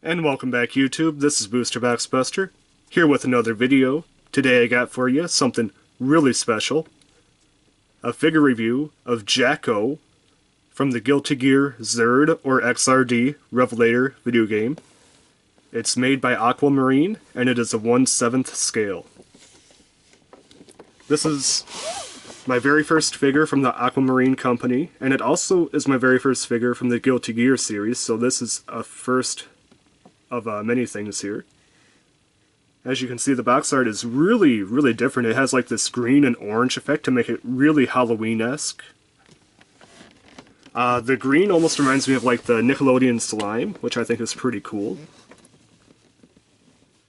And welcome back, YouTube. This is Booster Box Buster, here with another video. Today I got for you something really special. A figure review of Jacko from the Guilty Gear XRD or XRD Revelator video game. It's made by Aquamarine, and it is a 1/7 scale. This is my very first figure from the Aquamarine company, and it also is my very first figure from the Guilty Gear series, so this is a first of many things here. As you can see, the box art is really different. It has like this green and orange effect to make it really Halloween-esque. The green almost reminds me of like the Nickelodeon slime, which I think is pretty cool.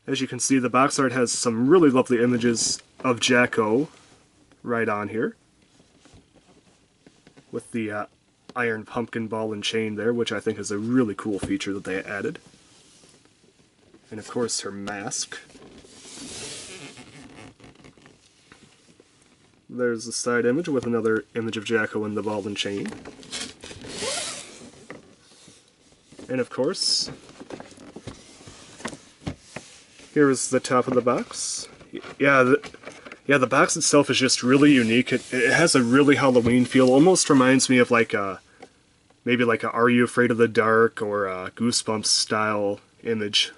As you can see, the box art has some really lovely images of Jacko right on here, with the iron pumpkin ball and chain there, which I think is a really cool feature that they added. And of course her mask. There's a side image with another image of Jacko in the ball and chain. And of course, here is the top of the box. Yeah, the box itself is just really unique. It has a really Halloween feel. Almost reminds me of like maybe like a Are You Afraid of the Dark or a Goosebumps style image.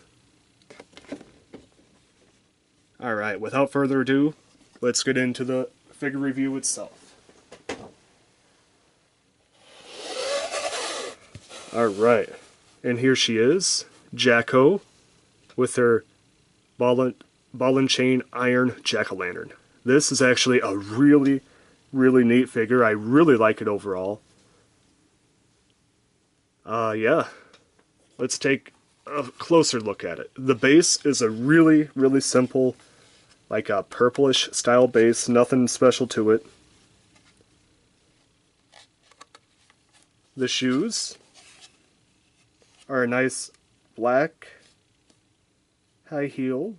Alright, without further ado, let's get into the figure review itself. Alright, and here she is, Jacko, with her ball and chain iron jack-o'-lantern. This is actually a really neat figure. I really like it overall. Yeah, let's take a closer look at it. The base is a really simple, like a purplish style base, nothing special to it. The shoes are a nice black high heel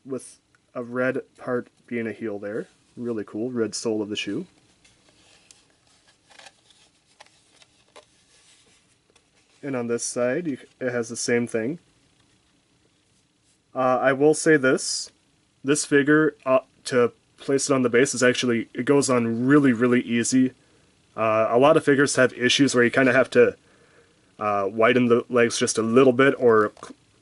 with a red part being a heel there. Really cool, red sole of the shoe. And on this side, it has the same thing. I will say this figure, to place it on the base, is actually, it goes on really easy. A lot of figures have issues where you kind of have to widen the legs just a little bit, or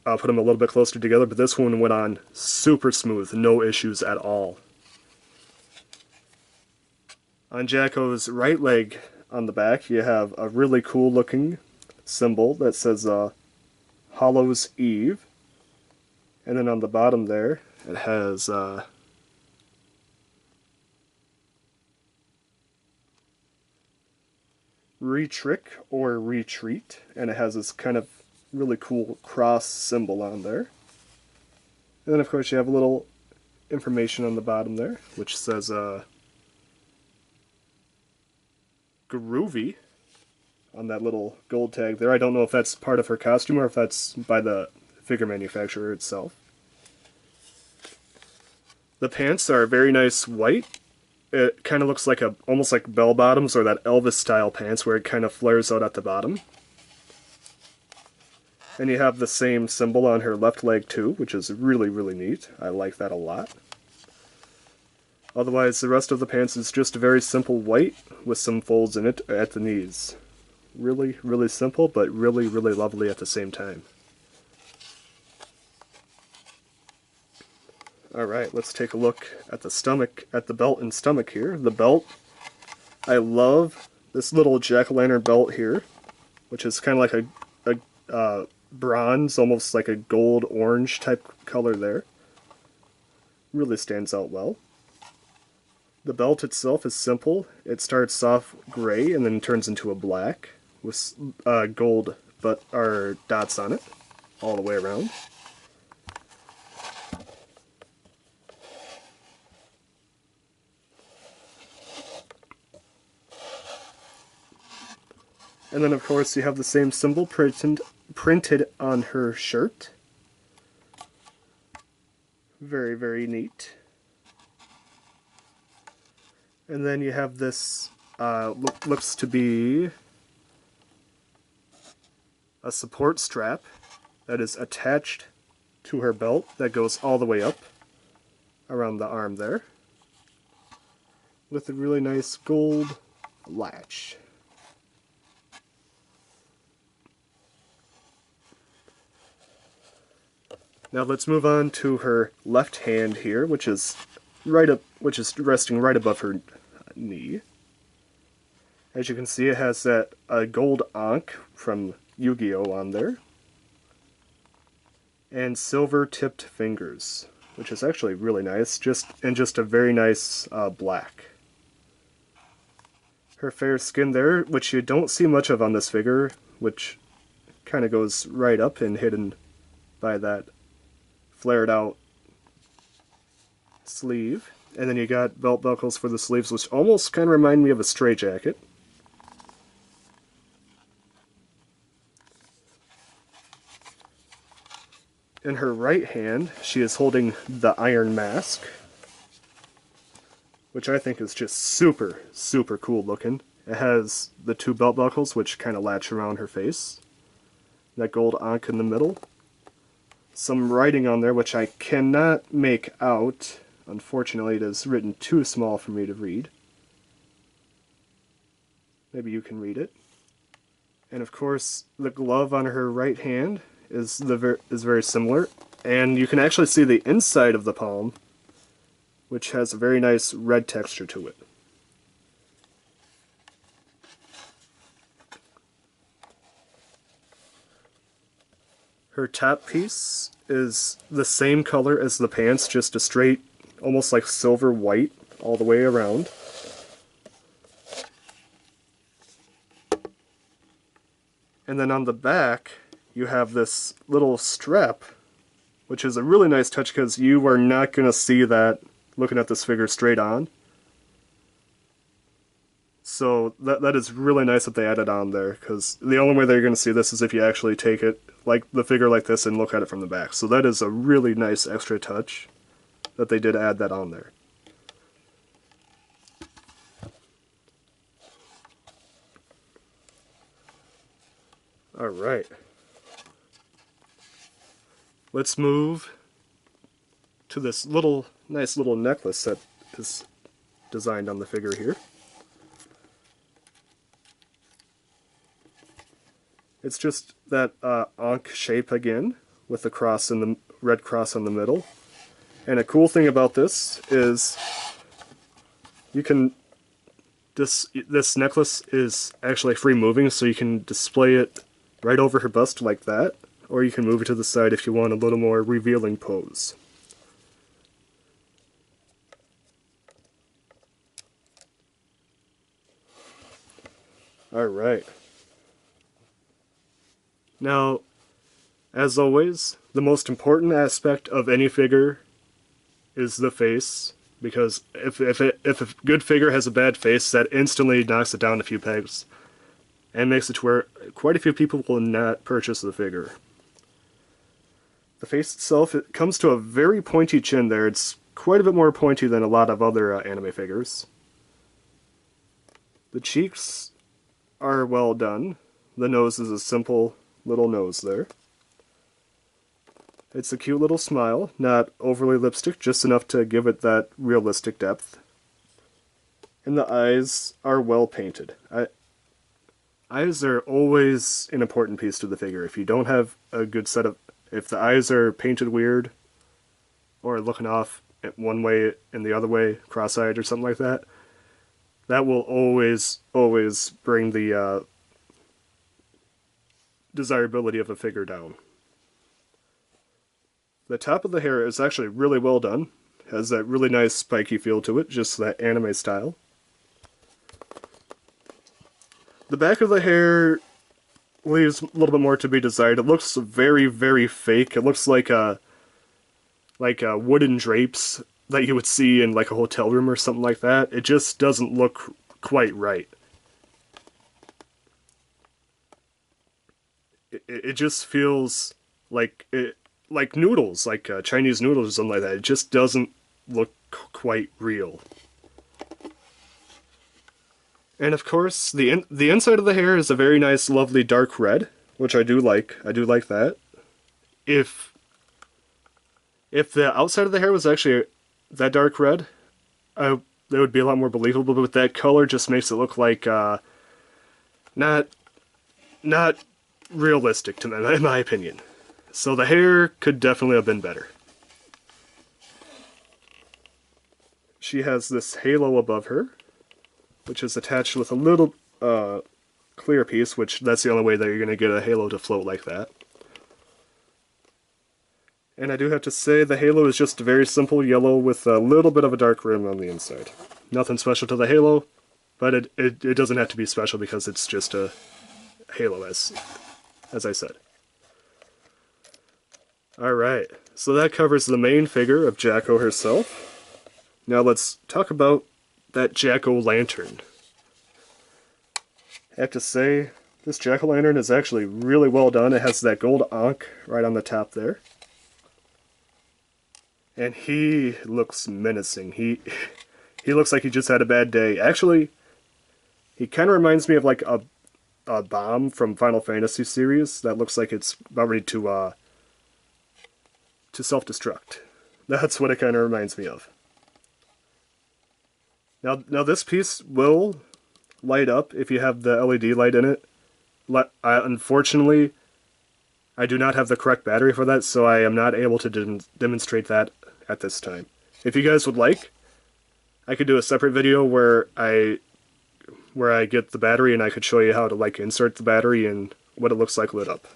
put them a little bit closer together, but this one went on super smooth, no issues at all. On Jacko's right leg on the back, you have a really cool looking symbol that says Hallows Eve. And then on the bottom there, it has Retrick or Retreat, and it has this kind of really cool cross symbol on there. And then of course you have a little information on the bottom there, which says Groovy on that little gold tag there. I don't know if that's part of her costume or if that's by the figure manufacturer itself. The pants are very nice white. It kind of looks like almost like bell bottoms or that Elvis style pants where it kind of flares out at the bottom. And you have the same symbol on her left leg too, which is really neat. I like that a lot. Otherwise, the rest of the pants is just a very simple white with some folds in it at the knees. Really simple, but really lovely at the same time. Alright, let's take a look at the stomach, at the belt and stomach here. The belt, I love this little jack-o'-lantern belt here, which is kind of like a bronze, almost like a gold-orange type color there. Really stands out well. The belt itself is simple. It starts off gray and then turns into a black with gold dots on it all the way around. And then of course you have the same symbol printed on her shirt. Very neat. And then you have this, looks to be a support strap that is attached to her belt that goes all the way up around the arm there, with a really nice gold latch. Now let's move on to her left hand here, which is resting right above her knee. As you can see, it has that gold ankh from Yu-Gi-Oh on there, and silver tipped fingers, which is actually really nice, just a very nice black. Her fair skin there, which you don't see much of on this figure, which kind of goes right up and hidden by that flared out sleeve. And then you got belt buckles for the sleeves, which almost kind of remind me of a straitjacket. In her right hand, she is holding the iron mask, which I think is just super, super cool looking. It has the two belt buckles, which kind of latch around her face. That gold ankh in the middle. Some writing on there, which I cannot make out. Unfortunately, it is written too small for me to read. Maybe you can read it. And of course, the glove on her right hand is very similar. And you can actually see the inside of the palm, which has a very nice red texture to it. Her top piece is the same color as the pants, just a straight, almost like silver white all the way around. And then on the back, you have this little strap, which is a really nice touch because you are not going to see that looking at this figure straight on. So that is really nice that they added on there, because the only way that you're going to see this is if you actually take it, like the figure like this, and look at it from the back. So that is a really nice extra touch that they did add that on there. Alright. Let's move to this nice little necklace that is designed on the figure here. It's just that ankh shape again, with the cross in the red cross in the middle. And a cool thing about this is you can this necklace is actually free moving, so you can display it right over her bust like that, or you can move it to the side if you want a little more revealing pose. Alright. Now, as always, the most important aspect of any figure is the face, because if a good figure has a bad face, that instantly knocks it down a few pegs, and makes it to where quite a few people will not purchase the figure. The face itself, it comes to a very pointy chin there. It's quite a bit more pointy than a lot of other anime figures. The cheeks are well done. The nose is a simple little nose there. It's a cute little smile, not overly lipstick, just enough to give it that realistic depth. And the eyes are well painted. Eyes are always an important piece to the figure. If you don't have a good set of... If the eyes are painted weird, or looking off one way and the other way, cross-eyed or something like that, that will always bring the desirability of a figure down. The top of the hair is actually really well done. Has that really nice spiky feel to it, just that anime style. The back of the hair leaves a little bit more to be desired. It looks very, very fake. It looks like wooden drapes that you would see in like a hotel room or something like that. It just doesn't look quite right. It just feels like noodles, like Chinese noodles or something like that. It just doesn't look quite real. And of course, the inside of the hair is a very nice, lovely dark red, which I do like. I do like that. if the outside of the hair was actually that dark red, that would be a lot more believable. But that color just makes it look like not realistic to me, in my opinion. So the hair could definitely have been better. She has this halo above her, which is attached with a little clear piece, which that's the only way that you're going to get a halo to float like that. And I do have to say the halo is just a very simple yellow with a little bit of a dark rim on the inside. Nothing special to the halo, but it doesn't have to be special because it's just a halo, as I said. Alright, so that covers the main figure of Jacko herself. Now let's talk about that jack-o'-lantern. I have to say, this jack-o'-lantern is actually really well done. It has that gold ankh right on the top there. And he looks menacing. He looks like he just had a bad day. Actually, he kind of reminds me of like a bomb from Final Fantasy series that looks like it's about ready to self-destruct. That's what it kind of reminds me of. Now this piece will light up if you have the LED light in it. Unfortunately, I do not have the correct battery for that, so I am not able to demonstrate that at this time. If you guys would like, I could do a separate video where I get the battery and I could show you how to like insert the battery and what it looks like lit up.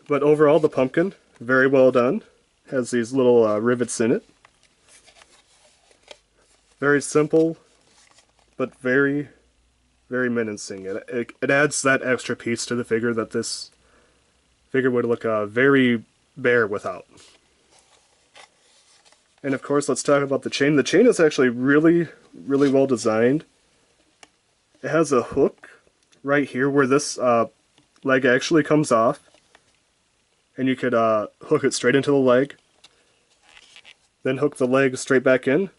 But overall, the pumpkin, very well done. Has these little rivets in it. Very simple, but very, very menacing. It adds that extra piece to the figure that this figure would look very bare without. And of course, let's talk about the chain. The chain is actually really, really well designed. It has a hook right here where this leg actually comes off. And you could hook it straight into the leg. Then hook the leg straight back in.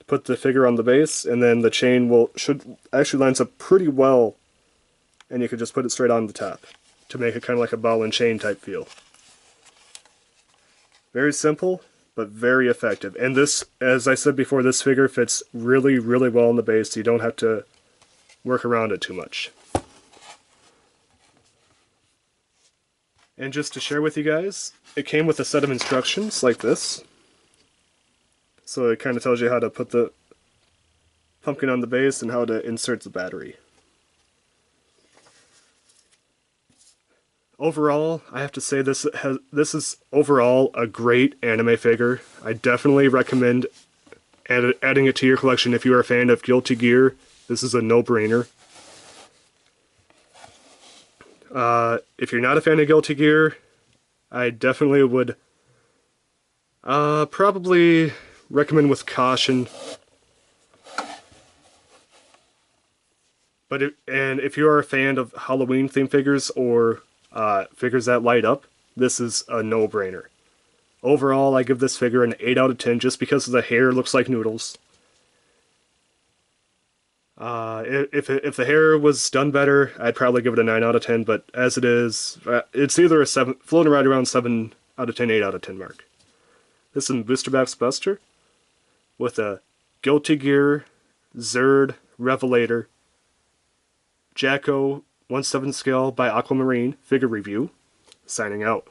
Put the figure on the base, and then the chain should actually lines up pretty well, and you could just put it straight on the top to make it kind of like a ball and chain type feel. Very simple, but very effective. And this, as I said before, this figure fits really, really well on the base. You don't have to work around it too much. And just to share with you guys, it came with a set of instructions like this. So it kind of tells you how to put the pumpkin on the base and how to insert the battery. Overall, I have to say this is overall a great anime figure. I definitely recommend adding it to your collection if you are a fan of Guilty Gear. This is a no-brainer. If you're not a fan of Guilty Gear, I definitely would probably recommend with caution. But if you are a fan of Halloween themed figures or figures that light up, this is a no-brainer. Overall, I give this figure an 8 out of 10 just because the hair looks like noodles. If the hair was done better, I'd probably give it a 9 out of 10, but as it is, it's either a 7, floating right around 7 out of 10, 8 out of 10 mark. This is Booster Box Buster with a Guilty Gear XRD Revelator Jacko 1/7 scale by Aquamarine figure review. Signing out.